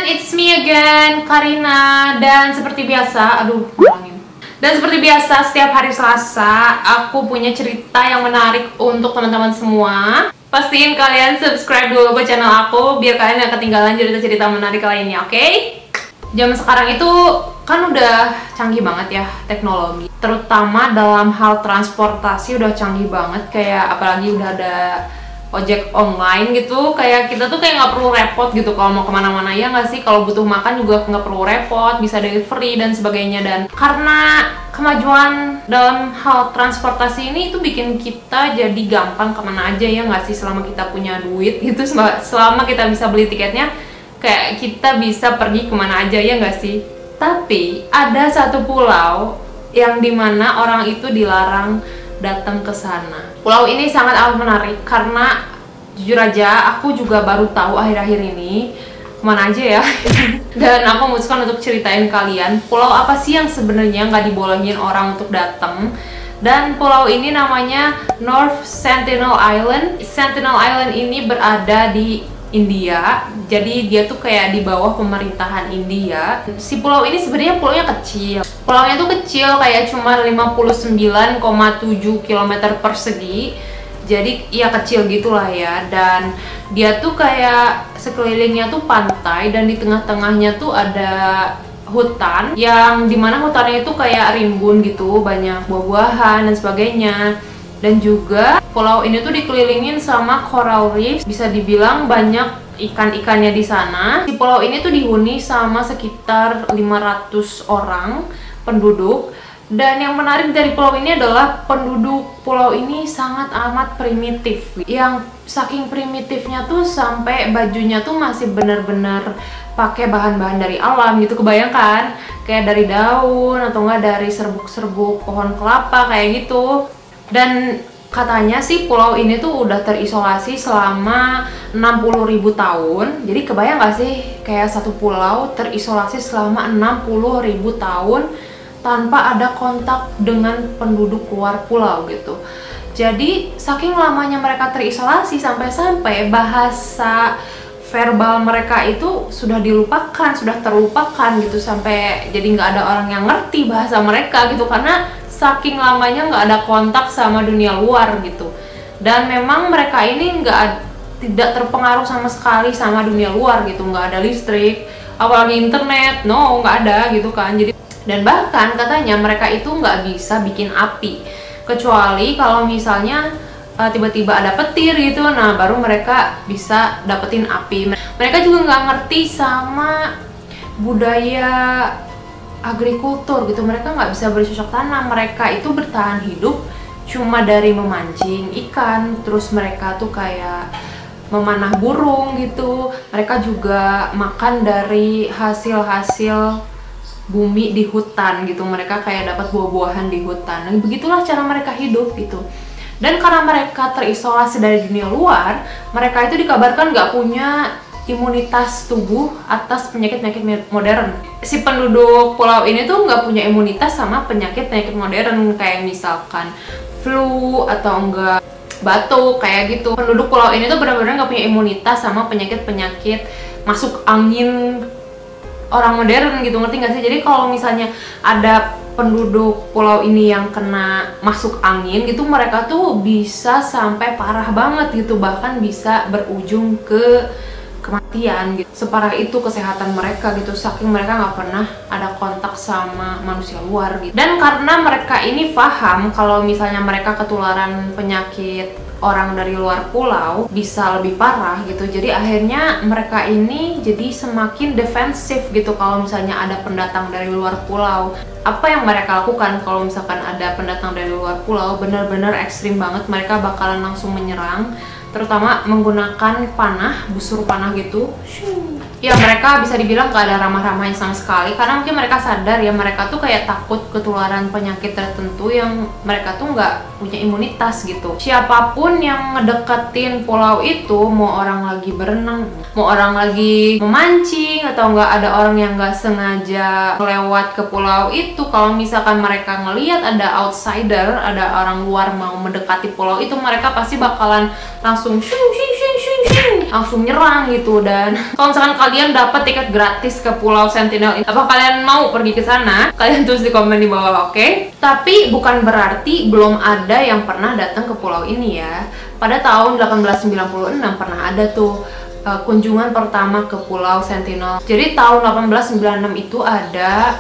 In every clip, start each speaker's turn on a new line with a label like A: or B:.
A: it's me again, Karina. Dan seperti biasa, Dan seperti biasa, setiap hari Selasa aku punya cerita yang menarik untuk teman-teman semua. Pastiin kalian subscribe dulu ke channel aku biar kalian gak ketinggalan cerita-cerita menarik lainnya, oke? Zaman sekarang itu kan udah canggih banget ya teknologi, terutama dalam hal transportasi udah canggih banget. Kayak apalagi udah ada ojek online gitu, kayak kita tuh kayak nggak perlu repot gitu kalau mau kemana-mana, ya nggak sih? Kalau butuh makan juga nggak perlu repot, bisa delivery dan sebagainya. Dan karena kemajuan dalam hal transportasi ini itu bikin kita jadi gampang kemana aja, ya nggak sih? Selama kita punya duit gitu, selama kita bisa beli tiketnya, kayak kita bisa pergi kemana aja, ya nggak sih? Tapi ada satu pulau yang dimana orang itu dilarang datang ke sana. Pulau ini sangat amat menarik karena jujur aja aku juga baru tahu akhir-akhir ini kemana aja ya. Dan aku memutuskan untuk ceritain kalian pulau apa sih yang sebenarnya nggak dibolehin orang untuk datang. Dan pulau ini namanya North Sentinel Island. Sentinel Island ini berada di India, jadi dia tuh kayak di bawah pemerintahan India. Si pulau ini sebenarnya pulaunya kecil. Pulaunya tuh kecil, kayak cuma 59,7 km persegi. Jadi ya kecil gitulah ya. Dan dia tuh kayak sekelilingnya tuh pantai dan di tengah-tengahnya tuh ada hutan, yang dimana hutannya itu kayak rimbun gitu, banyak buah-buahan dan sebagainya. Dan juga pulau ini tuh dikelilingin sama coral reef, bisa dibilang banyak ikan-ikannya di sana. Di pulau ini tuh dihuni sama sekitar 500 orang penduduk. Dan yang menarik dari pulau ini adalah penduduk pulau ini sangat amat primitif. Yang saking primitifnya tuh sampai bajunya tuh masih bener-bener pakai bahan-bahan dari alam gitu. Kebayangkan kayak dari daun atau enggak dari serbuk-serbuk pohon kelapa kayak gitu. Dan katanya sih pulau ini tuh udah terisolasi selama 60.000 tahun. Jadi kebayang gak sih kayak satu pulau terisolasi selama 60.000 tahun tanpa ada kontak dengan penduduk luar pulau gitu. Jadi saking lamanya mereka terisolasi sampai-sampai bahasa verbal mereka itu sudah dilupakan, sudah terlupakan gitu, sampai jadi nggak ada orang yang ngerti bahasa mereka gitu, karena saking lamanya nggak ada kontak sama dunia luar gitu. Dan memang mereka ini tidak terpengaruh sama sekali sama dunia luar gitu, nggak ada listrik, apalagi internet, no, nggak ada gitu kan. Jadi, dan bahkan katanya mereka itu nggak bisa bikin api, kecuali kalau misalnya tiba-tiba ada petir gitu, nah baru mereka bisa dapetin api. Mereka juga nggak ngerti sama budaya agrikultur gitu, mereka nggak bisa bercocok tanam. Mereka itu bertahan hidup cuma dari memancing ikan, terus mereka tuh kayak memanah burung gitu. Mereka juga makan dari hasil-hasil bumi di hutan gitu, mereka kayak dapat buah-buahan di hutan. Nah, begitulah cara mereka hidup gitu. Dan karena mereka terisolasi dari dunia luar, mereka itu dikabarkan nggak punya imunitas tubuh atas penyakit-penyakit modern. Si penduduk pulau ini tuh nggak punya imunitas sama penyakit-penyakit modern, kayak misalkan flu atau enggak batuk kayak gitu. Penduduk pulau ini tuh benar-benar nggak punya imunitas sama penyakit-penyakit masuk angin orang modern gitu, ngerti nggak sih? Jadi kalau misalnya ada penduduk pulau ini yang kena masuk angin gitu, mereka tuh bisa sampai parah banget gitu, bahkan bisa berujung ke kematian gitu. Separah itu kesehatan mereka gitu, saking mereka nggak pernah ada kontak sama manusia luar gitu. Dan karena mereka ini paham kalau misalnya mereka ketularan penyakit orang dari luar pulau bisa lebih parah gitu, jadi akhirnya mereka ini jadi semakin defensif gitu. Kalau misalnya ada pendatang dari luar pulau, apa yang mereka lakukan kalau misalkan ada pendatang dari luar pulau? Bener-bener ekstrim banget, mereka bakalan langsung menyerang, terutama menggunakan panah, busur panah gitu. Ya mereka bisa dibilang gak ada ramah-ramahnya sama sekali, karena mungkin mereka sadar ya, mereka tuh kayak takut ketularan penyakit tertentu yang mereka tuh nggak punya imunitas gitu. Siapapun yang ngedeketin pulau itu, mau orang lagi berenang, mau orang lagi memancing, atau nggak ada orang yang nggak sengaja lewat ke pulau itu, kalau misalkan mereka ngelihat ada outsider, ada orang luar mau mendekati pulau itu, mereka pasti bakalan langsung ini langsung nyerang gitu. Dan kalau misalkan kalian dapat tiket gratis ke Pulau Sentinel ini, apa kalian mau pergi ke sana? Kalian tulis di komen di bawah, oke? Tapi bukan berarti belum ada yang pernah datang ke pulau ini ya. Pada tahun 1896 pernah ada tuh kunjungan pertama ke Pulau Sentinel. Jadi tahun 1896 itu ada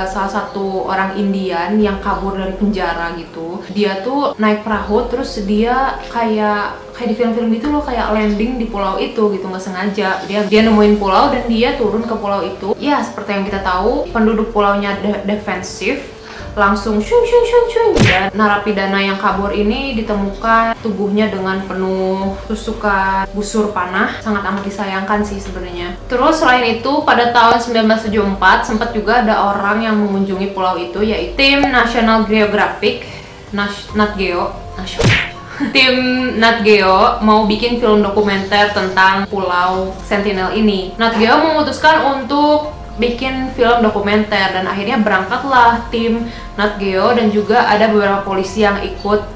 A: salah satu orang Indian yang kabur dari penjara gitu. Dia tuh naik perahu, terus dia kayak di film-film gitu loh, kayak landing di pulau itu gitu, nggak sengaja. Dia nemuin pulau dan dia turun ke pulau itu. Ya seperti yang kita tahu, penduduk pulaunya defensif, langsung shung. Dan narapidana yang kabur ini ditemukan tubuhnya dengan penuh tusukan busur panah, sangat amat disayangkan sih sebenarnya. Terus selain itu pada tahun 1974 sempat juga ada orang yang mengunjungi pulau itu, yaitu tim National Geographic, Nat Geo, tim Nat Geo mau bikin film dokumenter tentang Pulau Sentinel ini. Nat Geo memutuskan untuk bikin film dokumenter dan akhirnya berangkatlah tim Nat Geo dan juga ada beberapa polisi yang ikut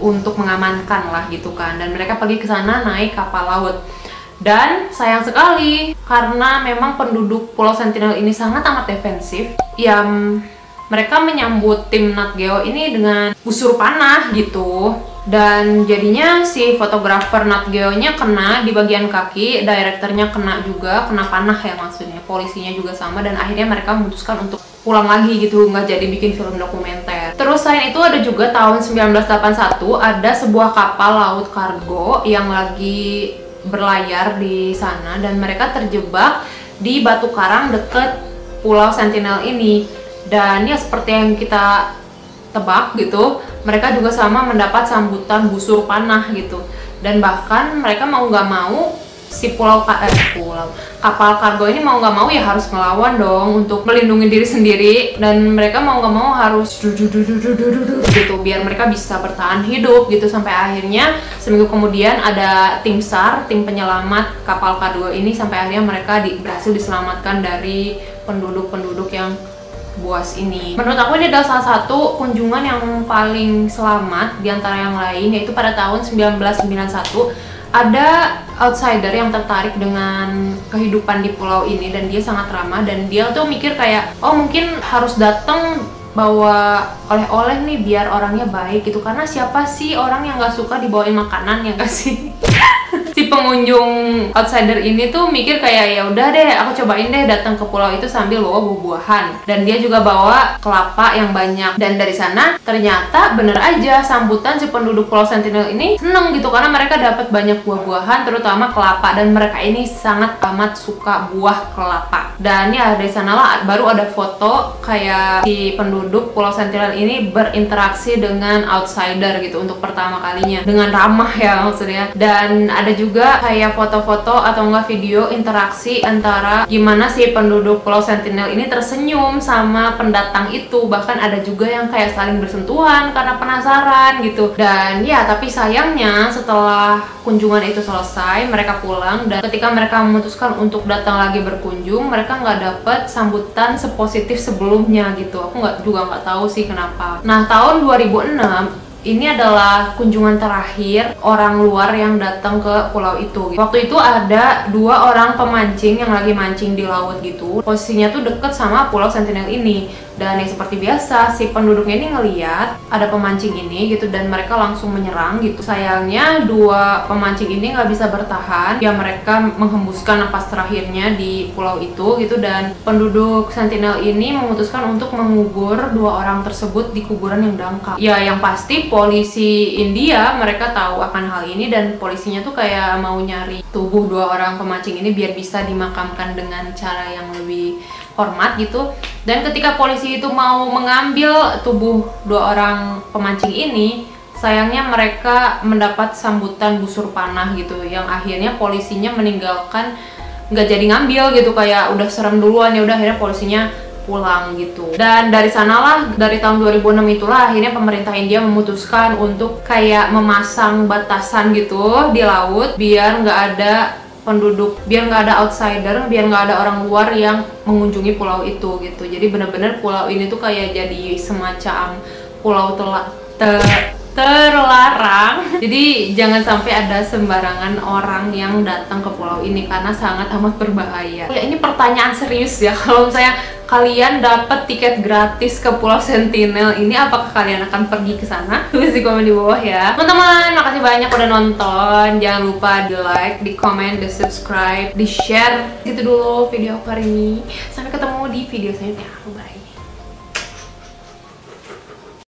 A: untuk mengamankan lah gitu kan. Dan mereka pergi ke sana naik kapal laut. Dan sayang sekali karena memang penduduk Pulau Sentinel ini sangat amat defensif, ya mereka menyambut tim Nat Geo ini dengan busur panah gitu. Dan jadinya si fotografer Nat Geo-nya kena di bagian kaki, direkturnya kena juga, kena panah ya maksudnya, polisinya juga sama. Dan akhirnya mereka memutuskan untuk pulang lagi gitu, nggak jadi bikin film dokumenter. Terus selain itu ada juga tahun 1981 ada sebuah kapal laut kargo yang lagi berlayar di sana dan mereka terjebak di batu karang deket Pulau Sentinel ini. Dan ya seperti yang kita tebak gitu, mereka juga sama mendapat sambutan busur panah gitu. Dan bahkan mereka mau nggak mau si kapal kargo ini mau nggak mau ya harus ngelawan dong untuk melindungi diri sendiri. Dan mereka mau nggak mau harus gitu biar mereka bisa bertahan hidup gitu. Sampai akhirnya seminggu kemudian ada tim SAR, tim penyelamat kapal kargo ini, sampai akhirnya mereka berhasil diselamatkan dari penduduk-penduduk yang buas ini. Menurut aku ini adalah salah satu kunjungan yang paling selamat di antara yang lain, yaitu pada tahun 1991 ada outsider yang tertarik dengan kehidupan di pulau ini dan dia sangat ramah dan dia tuh mikir kayak, oh mungkin harus datang bawa oleh-oleh nih biar orangnya baik gitu, karena siapa sih orang yang nggak suka dibawain makanan ya nggak sih? Si pengunjung outsider ini tuh mikir kayak, ya udah deh aku cobain deh datang ke pulau itu sambil bawa buah-buahan. Dan dia juga bawa kelapa yang banyak. Dan dari sana ternyata bener aja sambutan si penduduk Pulau Sentinel ini seneng gitu, karena mereka dapat banyak buah-buahan, terutama kelapa, dan mereka ini sangat amat suka buah kelapa. Dan ya dari sanalah baru ada foto kayak si penduduk Pulau Sentinel ini berinteraksi dengan outsider gitu untuk pertama kalinya dengan ramah ya maksudnya. Dan ada juga kayak foto-foto atau enggak video interaksi antara gimana si penduduk Pulau Sentinel ini tersenyum sama pendatang itu. Bahkan ada juga yang kayak saling bersentuhan karena penasaran gitu. Dan ya tapi sayangnya setelah kunjungan itu selesai mereka pulang, dan ketika mereka memutuskan untuk datang lagi berkunjung mereka nggak dapet sambutan sepositif sebelumnya gitu. Aku juga nggak tahu sih kenapa. Nah tahun 2006 ini adalah kunjungan terakhir orang luar yang datang ke pulau itu. Waktu itu ada 2 orang pemancing yang lagi mancing di laut gitu. Posisinya tuh deket sama Pulau Sentinel ini. Dan yang seperti biasa, si penduduknya ini ngeliat ada pemancing ini gitu, dan mereka langsung menyerang gitu. Sayangnya 2 pemancing ini nggak bisa bertahan. Ya mereka menghembuskan napas terakhirnya di pulau itu gitu, dan penduduk Sentinel ini memutuskan untuk mengubur 2 orang tersebut di kuburan yang dangkal. Ya yang pasti polisi India mereka tahu akan hal ini, dan polisinya tuh kayak mau nyari tubuh 2 orang pemancing ini biar bisa dimakamkan dengan cara yang lebih hormat gitu. Dan ketika polisi itu mau mengambil tubuh 2 orang pemancing ini, sayangnya mereka mendapat sambutan busur panah gitu, yang akhirnya polisinya meninggalkan, nggak jadi ngambil gitu, kayak udah serem duluan. Ya udah akhirnya polisinya pulang gitu. Dan dari sanalah, dari tahun 2006 itulah akhirnya pemerintah India memutuskan untuk kayak memasang batasan gitu di laut biar nggak ada penduduk, biar nggak ada outsider, biar nggak ada orang luar yang mengunjungi pulau itu gitu. Jadi bener-bener pulau ini tuh kayak jadi semacam pulau terlarang. Jadi jangan sampai ada sembarangan orang yang datang ke pulau ini karena sangat amat berbahaya. Ya ini pertanyaan serius ya, kalau misalnya kalian dapat tiket gratis ke Pulau Sentinel ini, apakah kalian akan pergi ke sana? Tulis di komen di bawah ya. Teman-teman, makasih banyak udah nonton. Jangan lupa di like, di komen, di subscribe, di share. Gitu dulu video aku hari ini. Sampai ketemu di video selanjutnya. Bye.